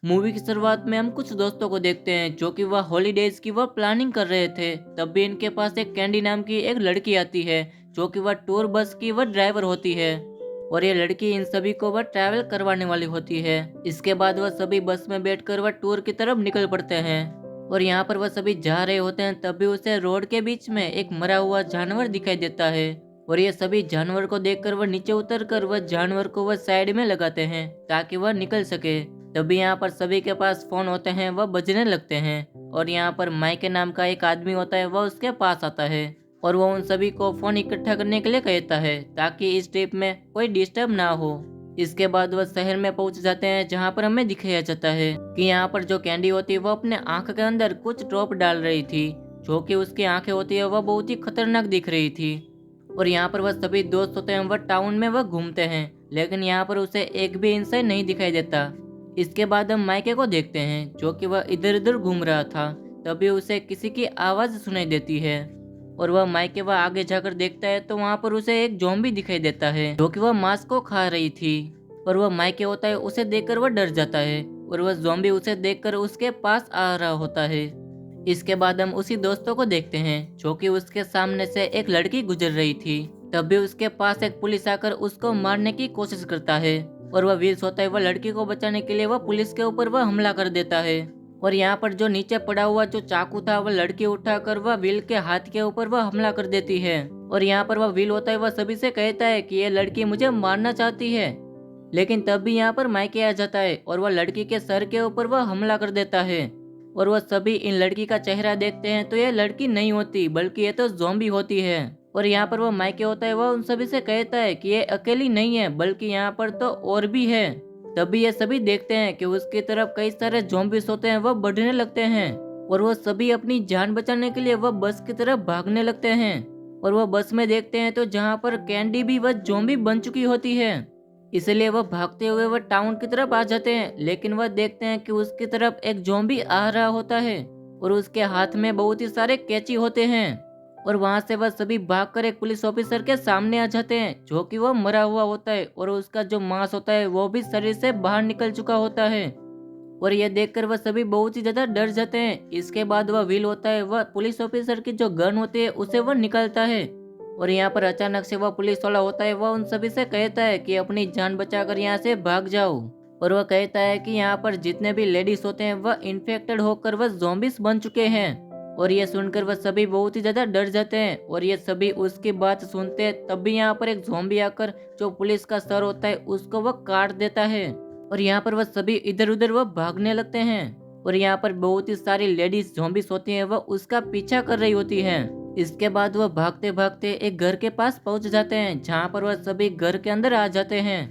Movie की शुरुआत में हम कुछ दोस्तों को देखते हैं जो कि वह हॉलीडेज की वह प्लानिंग कर रहे थे। तब भी इनके पास एक कैंडी नाम की एक लड़की आती है जो कि वह टूर बस की वह ड्राइवर होती है। और ये लड़की इन सभी को वह ट्रैवल करवाने वाली होती है। इसके बाद वह सभी बस में बैठकर वह टूर की तरफ निकल पड़ते हैं। और यहाँ पर वह सभी जा रहे होते हैं तभी उसे रोड के बीच में एक मरा हुआ जानवर दिखाई देता है। और ये सभी जानवर को देखकर वह नीचे उतर कर वह जानवर को वह साइड में लगाते हैं ताकि वह निकल सके। तभी यहाँ पर सभी के पास फोन होते हैं वह बजने लगते हैं। और यहाँ पर माइके नाम का एक आदमी होता है वह उसके पास आता है। और वो उन सभी को फोन इकट्ठा करने के लिए कहता है ताकि इस ट्रिप में कोई डिस्टर्ब ना हो। इसके बाद वह शहर में पहुंच जाते हैं जहाँ पर हमें दिखाया जाता है कि यहाँ पर जो कैंडी होती है वो अपने आंख के अंदर कुछ ड्रॉप डाल रही थी। जो कि उसकी आंखें होती है वह बहुत ही खतरनाक दिख रही थी। और यहाँ पर वह सभी दोस्त होते हैं वह टाउन में वह घूमते हैं लेकिन यहाँ पर उसे एक भी इंसान नहीं दिखाई देता। इसके बाद हम माइके को देखते हैं जो कि वह इधर उधर घूम रहा था। तभी उसे किसी की आवाज सुनाई देती है। और वह माइके वह आगे जाकर देखता है तो वहाँ पर उसे एक ज़ॉम्बी दिखाई देता है जो कि वह मांस को खा रही थी। और वह माइके होता है उसे देखकर वह डर जाता है। और वह ज़ॉम्बी उसे देखकर उसके पास आ रहा होता है। इसके बाद हम उसी दोस्तों को देखते हैं जो कि उसके सामने से एक लड़की गुजर रही थी। तभी उसके पास एक पुलिस आकर उसको मारने की कोशिश करता है। और वह विल्स होता है वह लड़की को बचाने के लिए वह पुलिस के ऊपर वह हमला कर देता है। और यहाँ पर जो नीचे पड़ा हुआ जो चाकू था वह लड़की उठाकर वह विल के हाथ के ऊपर वह हमला कर देती है। और यहाँ पर वह विल होता है वह सभी से कहता है कि ये लड़की मुझे मारना चाहती है। लेकिन तब भी यहाँ पर माइके आ जाता है और वह लड़की के सर के ऊपर वह हमला कर देता है। और वह सभी इन लड़की का चेहरा देखते हैं तो यह लड़की नहीं होती बल्कि ये तो ज़ॉम्बी होती है। और यहाँ पर वह माइके होता है वह उन सभी से कहता है कि ये अकेली नहीं है बल्कि यहाँ पर तो और भी है। तभी ये सभी देखते हैं कि उसकी तरफ कई सारे ज़ॉम्बीज होते हैं वह बढ़ने लगते हैं। और वह सभी अपनी जान बचाने के लिए वह बस की तरफ भागने लगते हैं। और वह बस में देखते हैं तो जहाँ पर कैंडी भी वह ज़ॉम्बी बन चुकी होती है। इसलिए वह भागते हुए वह टाउन की तरफ आ जाते हैं लेकिन वह देखते हैं कि उसकी तरफ एक ज़ॉम्बी आ रहा होता है। और उसके हाथ में बहुत ही सारे कैंची होते हैं। और वहां से वह सभी भागकर एक पुलिस ऑफिसर के सामने आ जाते हैं जो कि वह मरा हुआ होता है और उसका जो मांस होता है वो भी शरीर से बाहर निकल चुका होता है। और यह देखकर वह सभी बहुत ही ज्यादा डर जाते हैं। इसके बाद वह विल होता है वह पुलिस ऑफिसर की जो गन होती है उसे वह निकालता है। और यहाँ पर अचानक से वह पुलिस वाला होता है वह उन सभी से कहता है कि अपनी जान बचाकर यहाँ से भाग जाओ। और वह कहता है कि यहाँ पर जितने भी लेडीज होते हैं वह इन्फेक्टेड होकर वह ज़ॉम्बीज बन चुके हैं। और ये सुनकर वह सभी बहुत ही ज्यादा डर जाते हैं और ये सभी उसकी बात सुनते हैं। तब भी यहाँ पर एक ज़ॉम्बी आकर जो पुलिस का सर होता है उसको वह काट देता है। और यहाँ पर वह सभी इधर उधर वह भागने लगते हैं। और यहाँ पर बहुत ही सारी लेडीज ज़ॉम्बीज होती हैं वह उसका पीछा कर रही होती हैं। इसके बाद वह भागते भागते एक घर के पास पहुंच जाते हैं जहाँ पर वह सभी घर के अंदर आ जाते हैं।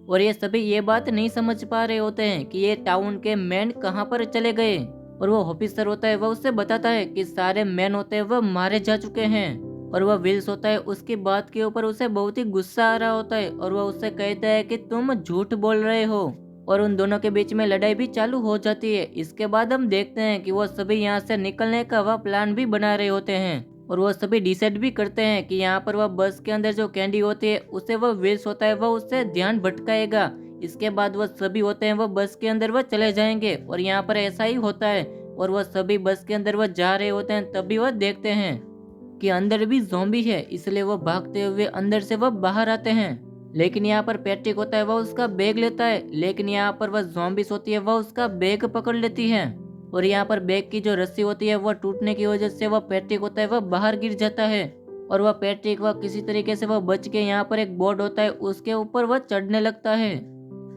और ये सभी ये बात नहीं समझ पा रहे होते हैं कि ये टाउन के मैन कहाँ पर चले गए। और वो ऑफिसर होता है वह उससे बताता है कि सारे मैन होते हैं वह मारे जा चुके हैं। और वह विल्स होता है उसकी बात के ऊपर उसे बहुत ही गुस्सा आ रहा होता है और वह उससे कहता है कि तुम झूठ बोल रहे हो। और उन दोनों के बीच में लड़ाई भी चालू हो जाती है। इसके बाद हम देखते हैं कि वो सभी यहाँ से निकलने का वह प्लान भी बना रहे होते हैं। और वो सभी डिसाइड भी करते हैं कि यहाँ पर वह बस के अंदर जो कैंडी होती है उसे वह विल्स होता है वह उससे ध्यान भटकाएगा। इसके बाद वह सभी होते हैं वह बस के अंदर वह चले जाएंगे और यहाँ पर ऐसा ही होता है। और वह सभी बस के अंदर वह जा रहे होते हैं तभी वह देखते हैं कि अंदर भी ज़ॉम्बी है। इसलिए वह भागते हुए अंदर से वह बाहर आते हैं। लेकिन यहाँ पर पैट्रिक होता है वह उसका बैग लेता है लेकिन यहाँ पर वह ज़ॉम्बीज होती है वह उसका बैग पकड़ लेती है। और यहाँ पर बैग की जो रस्सी होती है वह टूटने की वजह से वह पैट्रिक होता है वह बाहर गिर जाता है। और वह पैट्रिक वह किसी तरीके से वह बच के यहाँ पर एक बोर्ड होता है उसके ऊपर वह चढ़ने लगता है।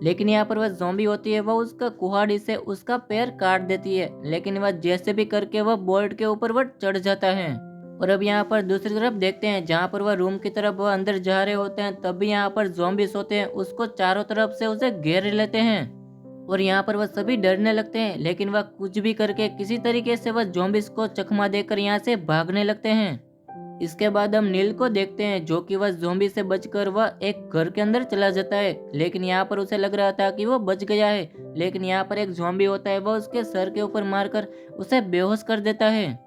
लेकिन यहाँ पर वह ज़ॉम्बी होती है वह उसका कुहाड़ी से उसका पैर काट देती है। लेकिन वह जैसे भी करके वह बोर्ड के ऊपर वह चढ़ जाता है। और अब यहाँ पर दूसरी तरफ देखते हैं जहाँ पर वह रूम की तरफ वह अंदर जा रहे होते हैं तभी यहाँ पर ज़ॉम्बीज होते हैं उसको चारों तरफ से उसे घेर लेते हैं। और यहाँ पर वह सभी डरने लगते हैं लेकिन वह कुछ भी करके किसी तरीके से वह ज़ॉम्बीज को चकमा देकर यहाँ से भागने लगते हैं। इसके बाद हम नील को देखते हैं जो कि वह ज़ॉम्बी से बचकर वह एक घर के अंदर चला जाता है। लेकिन यहाँ पर उसे लग रहा था कि वह बच गया है लेकिन यहाँ पर एक ज़ॉम्बी होता है वह उसके सर के ऊपर मारकर उसे बेहोश कर देता है।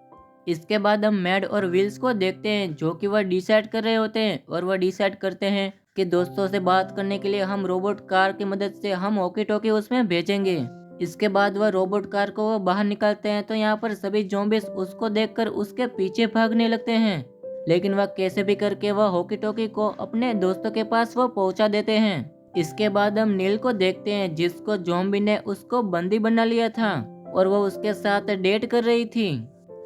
इसके बाद हम मैड और विल्स को देखते हैं जो कि वह डिसाइड कर रहे होते हैं। और वह डिसाइड करते हैं कि दोस्तों से बात करने के लिए हम रोबोट कार की मदद से हम वॉकी टॉकी उसमें भेजेंगे। इसके बाद वह रोबोट कार को वो बाहर निकालते हैं तो यहाँ पर सभी ज़ॉम्बीज उसको देखकर उसके पीछे भागने लगते हैं। लेकिन वह कैसे भी करके वह हॉकी टॉकी को अपने दोस्तों के पास वो पहुंचा देते हैं। इसके बाद हम नील को देखते हैं जिसको ज़ॉम्बी ने उसको बंदी बना लिया था और वह उसके साथ डेट कर रही थी।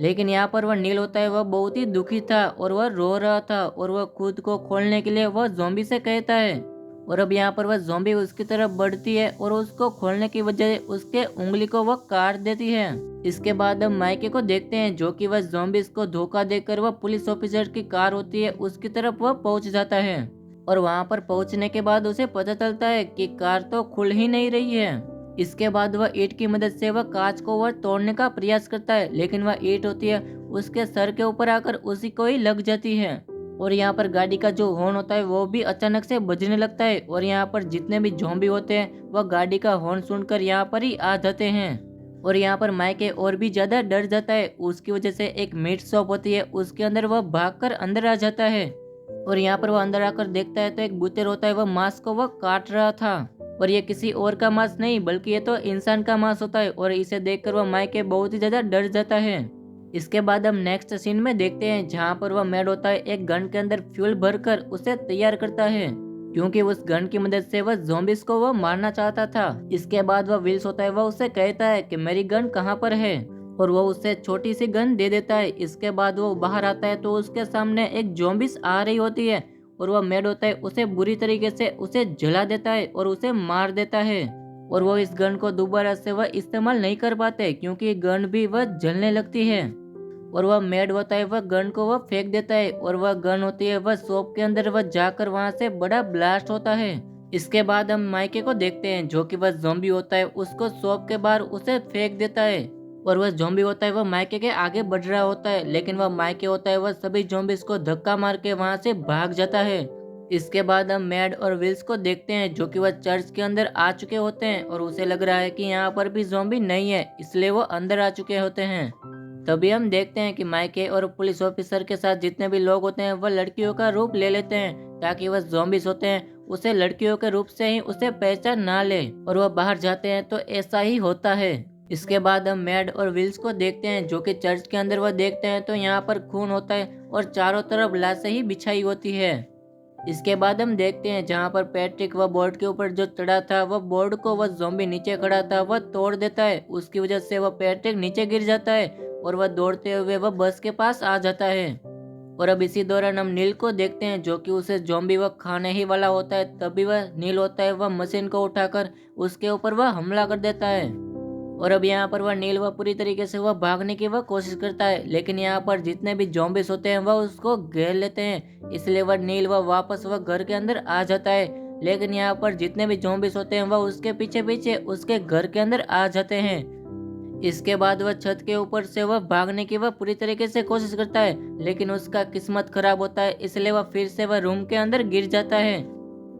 लेकिन यहाँ पर वह नील होता है वह बहुत ही दुखी था और वह रो रहा था और वह खुद को खोलने के लिए वह ज़ॉम्बी से कहता है। और अब यहाँ पर वह ज़ॉम्बी उसकी तरफ बढ़ती है और उसको खोलने की बजाय उसके उंगली को वह काट देती है। इसके बाद हम माइके को देखते हैं जो कि वह ज़ॉम्बीज को धोखा देकर वह पुलिस ऑफिसर की कार होती है उसकी तरफ वह पहुंच जाता है। और वहां पर पहुंचने के बाद उसे पता चलता है कि कार तो खुल ही नहीं रही है। इसके बाद वह ईंट की मदद से वह कांच को वह तोड़ने का प्रयास करता है, लेकिन वह ईंट होती है उसके सर के ऊपर आकर उसी को ही लग जाती है। और यहाँ पर गाड़ी का जो हॉर्न होता है वो भी अचानक से बजने लगता है और यहाँ पर जितने भी ज़ॉम्बी होते हैं वह गाड़ी का हॉर्न सुनकर यहाँ पर ही आ जाते हैं। और यहाँ पर माइके और भी ज्यादा डर जाता है, उसकी वजह से एक मीट शॉप होती है उसके अंदर वह भागकर अंदर आ जाता है। और यहाँ पर वह अंदर आकर देखता है तो एक बुतेर होता है वह मांस को वह काट रहा था और ये किसी और का मांस नहीं बल्कि ये तो इंसान का मांस होता है। और इसे देखकर वह माइके बहुत ही ज्यादा डर जाता है। इसके बाद हम नेक्स्ट सीन में देखते हैं जहाँ पर वह मेड होता है एक गन के अंदर फ्यूल भरकर उसे तैयार करता है क्योंकि उस गन की मदद से वह ज़ॉम्बीज को वह मारना चाहता था। इसके बाद वह विल्स होता है वह उसे कहता है कि मेरी गन कहाँ पर है और वो उससे छोटी सी गन दे देता है। इसके बाद वो बाहर आता है तो उसके सामने एक ज़ॉम्बीज आ रही होती है और वह मेड होता है उसे बुरी तरीके से उसे जला देता है और उसे मार देता है। और वो इस गन को दोबारा से वह इस्तेमाल नहीं कर पाते क्योंकि गन भी वह जलने लगती है। और वह मेड होता है वह गन को वह फेंक देता है और वह गन होती है वह शॉप के अंदर वह जाकर वहां से बड़ा ब्लास्ट होता है। इसके बाद हम माइके को देखते हैं जो कि वह ज़ॉम्बी होता है उसको शॉप के बाहर उसे फेंक देता है। और वह ज़ॉम्बी होता है वह माइके के आगे बढ़ रहा होता है, लेकिन वह माइके होता है वह सभी ज़ॉम्बीज को धक्का मार के वहां से भाग जाता है। इसके बाद हम मैड और विल्स को देखते हैं जो कि वह चर्च के अंदर आ चुके होते हैं और उसे लग रहा है कि यहाँ पर भी ज़ॉम्बी नहीं है इसलिए वो अंदर आ चुके होते हैं। तभी हम देखते हैं कि माइके और पुलिस ऑफिसर के साथ जितने भी लोग होते हैं वह लड़कियों का रूप ले लेते हैं ताकि वह ज़ॉम्बीज होते हैं उसे लड़कियों के रूप से ही उसे पहचान ना ले और वह बाहर जाते हैं तो ऐसा ही होता है। इसके बाद हम मैड और विल्स को देखते हैं जो कि चर्च के अंदर वह देखते हैं तो यहाँ पर खून होता है और चारों तरफ लाशें ही बिछाई होती है। इसके बाद हम देखते हैं जहाँ पर पैट्रिक वह बोर्ड के ऊपर जो चढ़ा था वह बोर्ड को वह ज़ॉम्बी नीचे खड़ा था वह तोड़ देता है, उसकी वजह से वह पैट्रिक नीचे गिर जाता है और वह दौड़ते हुए वह बस के पास आ जाता है। और अब इसी दौरान हम नील को देखते हैं जो कि उसे ज़ॉम्बी वह खाने ही वाला होता है। तभी वह नील होता है वह मशीन को उठाकर उसके ऊपर वह हमला कर देता है। और अब यहाँ पर वह नील वह पूरी तरीके से वह भागने की वह कोशिश करता है, लेकिन यहाँ पर जितने भी ज़ॉम्बीज होते हैं वह उसको घेर लेते हैं, इसलिए वह नील वह वापस वह घर के अंदर आ जाता है। लेकिन यहाँ पर जितने भी ज़ॉम्बीज होते हैं वह उसके पीछे पीछे उसके घर के अंदर आ जाते हैं। इसके बाद वह छत के ऊपर से वह भागने की वह पूरी तरीके से कोशिश करता है, लेकिन उसका किस्मत खराब होता है इसलिए वह फिर से वह रूम के अंदर गिर जाता है।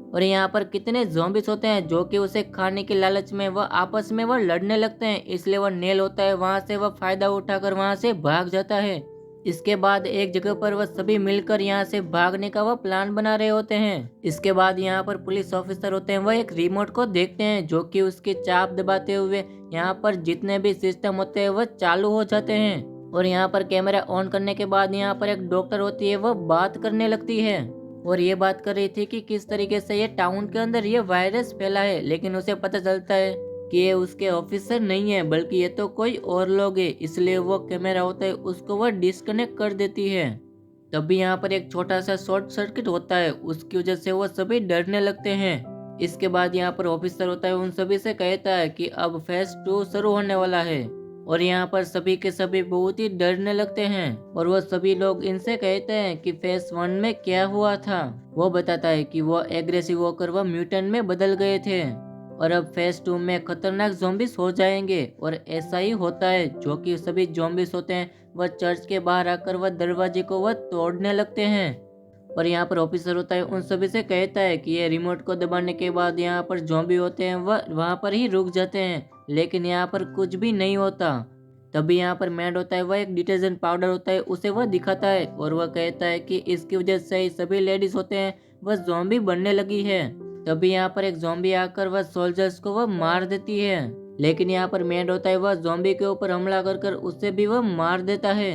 और यहाँ पर कितने ज़ॉम्बीज होते हैं जो कि उसे खाने की लालच में वह आपस में वह लड़ने लगते हैं, इसलिए वह नेल होता है वहां से वह फायदा उठाकर वहां से भाग जाता है। इसके बाद एक जगह पर वह सभी मिलकर यहाँ से भागने का वह प्लान बना रहे होते हैं। इसके बाद यहाँ पर पुलिस ऑफिसर होते हैं वह एक रिमोट को देखते हैं जो कि उसकी चाप दबाते हुए यहाँ पर जितने भी सिस्टम होते हैं वह चालू हो जाते हैं। और यहाँ पर कैमरा ऑन करने के बाद यहाँ पर एक डॉक्टर होती है वह बात करने लगती है और ये बात कर रही थी कि किस तरीके से ये टाउन के अंदर ये वायरस फैला है, लेकिन उसे पता चलता है कि ये उसके ऑफिसर नहीं है बल्कि ये तो कोई और लोग है, इसलिए वो कैमरा होता है उसको वह डिस्कनेक्ट कर देती है। तभी यहाँ पर एक छोटा सा शॉर्ट सर्किट होता है, उसकी वजह से वो सभी डरने लगते हैं। इसके बाद यहाँ पर ऑफिसर होता है उन सभी से कहता है कि अब फेज 2 शुरू होने वाला है और यहाँ पर सभी के सभी बहुत ही डरने लगते हैं। और वो सभी लोग इनसे कहते हैं कि फेज 1 में क्या हुआ था। वो बताता है कि वो एग्रेसिव होकर वह म्यूटेंट में बदल गए थे और अब फेज 2 में खतरनाक ज़ॉम्बीज हो जाएंगे। और ऐसा ही होता है, जो कि सभी ज़ॉम्बीज होते हैं वह चर्च के बाहर आकर वह दरवाजे को वह तोड़ने लगते हैं। और यहाँ पर ऑफिसर होता है उन सभी से कहता है कि ये रिमोट को दबाने के बाद यहाँ पर ज़ॉम्बी होते हैं वह वहाँ पर ही रुक जाते हैं, लेकिन यहाँ पर कुछ भी नहीं होता। तभी यहाँ पर मैड होता है वह एक डिटर्जेंट पाउडर होता है उसे वह दिखाता है और वह कहता है कि इसकी वजह से ही सभी लेडीज होते हैं वह ज़ॉम्बी बनने लगी है। तभी यहाँ पर एक ज़ॉम्बी आकर वह सोल्जर्स को वह मार देती है। लेकिन यहाँ पर मैड होता है वह ज़ॉम्बी के ऊपर हमला कर कर उससे भी वह मार देता है।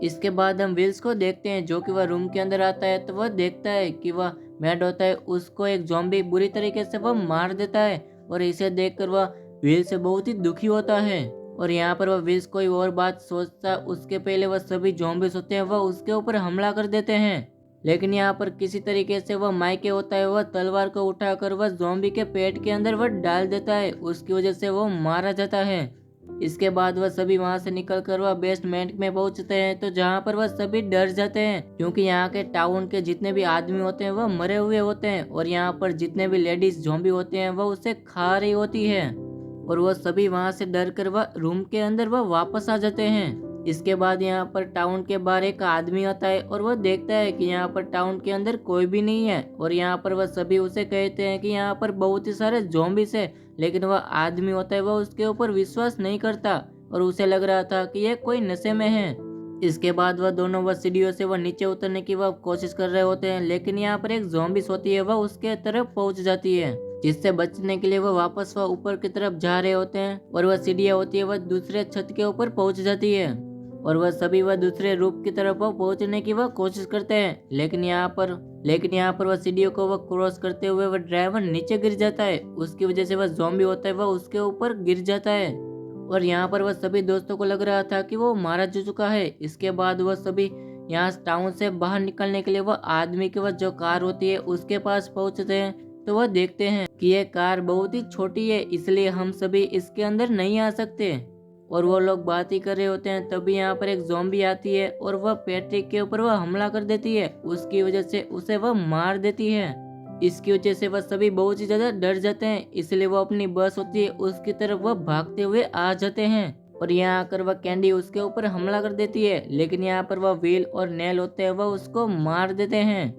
इसके बाद हम विल्स को देखते हैं जो कि वह रूम के अंदर आता है तो वह देखता है कि वह मैड होता है उसको एक ज़ॉम्बी बुरी तरीके से वह मार देता है और इसे देखकर वह विल से बहुत ही दुखी होता है। और यहाँ पर वह विल्स कोई और बात सोचता उसके पहले वह सभी ज़ॉम्बीज होते हैं वह उसके ऊपर हमला कर देते हैं। लेकिन यहाँ पर किसी तरीके से वह माइके होता है वह तलवार को उठाकर वह ज़ॉम्बी के पेट के अंदर वह डाल देता है, उसकी वजह से वो मारा जाता है। इसके बाद वह सभी वहां से निकलकर वह बेसमेंट में पहुंचते हैं तो जहां पर वह सभी डर जाते हैं क्योंकि यहाँ के टाउन के जितने भी आदमी होते हैं वह मरे हुए होते हैं और यहाँ पर जितने भी लेडीज ज़ॉम्बी होते हैं वह उसे खा रही होती है। और वह सभी वहां से डर कर वह रूम के अंदर वह वापस आ जाते हैं। इसके बाद यहाँ पर टाउन के बाहर एक आदमी आता है और वह देखता है कि यहाँ पर टाउन के अंदर कोई भी नहीं है और यहाँ पर वह सभी उसे कहते हैं कि यहाँ पर बहुत ही सारे ज़ॉम्बीज है। लेकिन वह आदमी होता है वह उसके ऊपर विश्वास नहीं करता और उसे लग रहा था कि यह कोई नशे में है। इसके बाद वह दोनों वह सीढ़ियों से वह नीचे उतरने की वह कोशिश कर रहे होते हैं लेकिन यहाँ पर एक ज़ॉम्बीज होती है वह उसके तरफ पहुंच जाती है, जिससे बचने के लिए वह वापस वह ऊपर की तरफ जा रहे होते हैं और वह सीढ़ियाँ होती है वह दूसरे छत के ऊपर पहुंच जाती है और वह सभी वह दूसरे रूप की तरफ वह पहुंचने की वह कोशिश करते हैं। लेकिन यहाँ पर वह सीढ़ियों को वह क्रॉस करते हुए वह ड्राइवर नीचे गिर जाता है, उसकी वजह से वह ज़ॉम्बी होता है वह उसके ऊपर गिर जाता है और यहाँ पर वह सभी दोस्तों को लग रहा था कि वो मारा जा चुका है। इसके बाद वह सभी यहाँ टाउन से बाहर निकलने के लिए वह आदमी की वह जो कार होती है उसके पास पहुँचते हैं तो वह देखते हैं कि यह कार बहुत ही छोटी है इसलिए हम सभी इसके अंदर नहीं आ सकते। और वो लोग बात ही कर रहे होते हैं तभी यहाँ पर एक ज़ॉम्बी आती है और वह पैट्रिक के ऊपर वह हमला कर देती है, उसकी वजह से उसे वह मार देती है। इसकी वजह से वह सभी बहुत ही ज्यादा डर जाते हैं इसलिए वो अपनी बस होती है उसकी तरफ वह भागते हुए आ जाते हैं और यहाँ आकर वह कैंडी उसके ऊपर हमला कर देती है। लेकिन यहाँ पर वह व्हील और नेल होते हैं वह उसको मार देते हैं।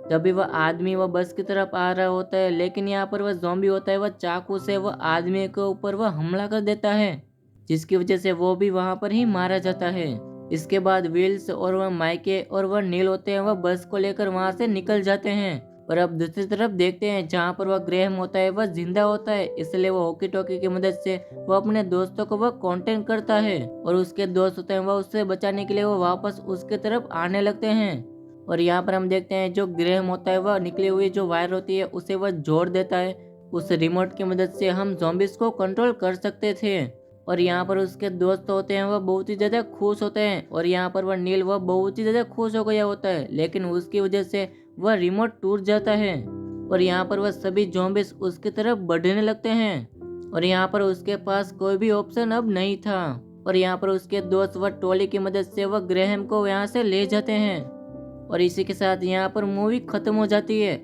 तभी वह आदमी वह बस की तरफ आ रहा होता है लेकिन यहाँ पर वह ज़ॉम्बी होता है वह चाकू से वह आदमी के ऊपर वह हमला कर देता है, जिसकी वजह से वो भी वहां पर ही मारा जाता है। इसके बाद विल्स और वह माइके और वह नील होते हैं वह बस को लेकर वहां से निकल जाते हैं। और अब दूसरी तरफ देखते हैं जहां पर वह ग्रेहम होता है वह जिंदा होता है इसलिए वो वॉकी टॉकी की मदद से वो अपने दोस्तों को वह कांटेक्ट करता है और उसके दोस्त होते हैं वह उससे बचाने के लिए वो वापस उसके तरफ आने लगते हैं। और यहाँ पर हम देखते हैं जो ग्रेहम होता है वह निकली हुई जो वायर होती है उसे वह जोड़ देता है, उस रिमोट की मदद से हम ज़ॉम्बीज को कंट्रोल कर सकते थे। और यहाँ पर उसके दोस्त होते हैं वह बहुत ही ज़्यादा खुश होते हैं और यहाँ पर वह नील वह बहुत ही ज़्यादा खुश हो गया होता है लेकिन उसकी वजह से वह रिमोट टूट जाता है और यहाँ पर वह सभी ज़ॉम्बीज उसकी तरफ बढ़ने लगते हैं और यहाँ पर उसके पास कोई भी ऑप्शन अब नहीं था। और यहाँ पर उसके दोस्त वह ट्रॉली की मदद से वह ग्रेहम को यहाँ से ले जाते हैं और इसी के साथ यहाँ पर मूवी खत्म हो जाती है।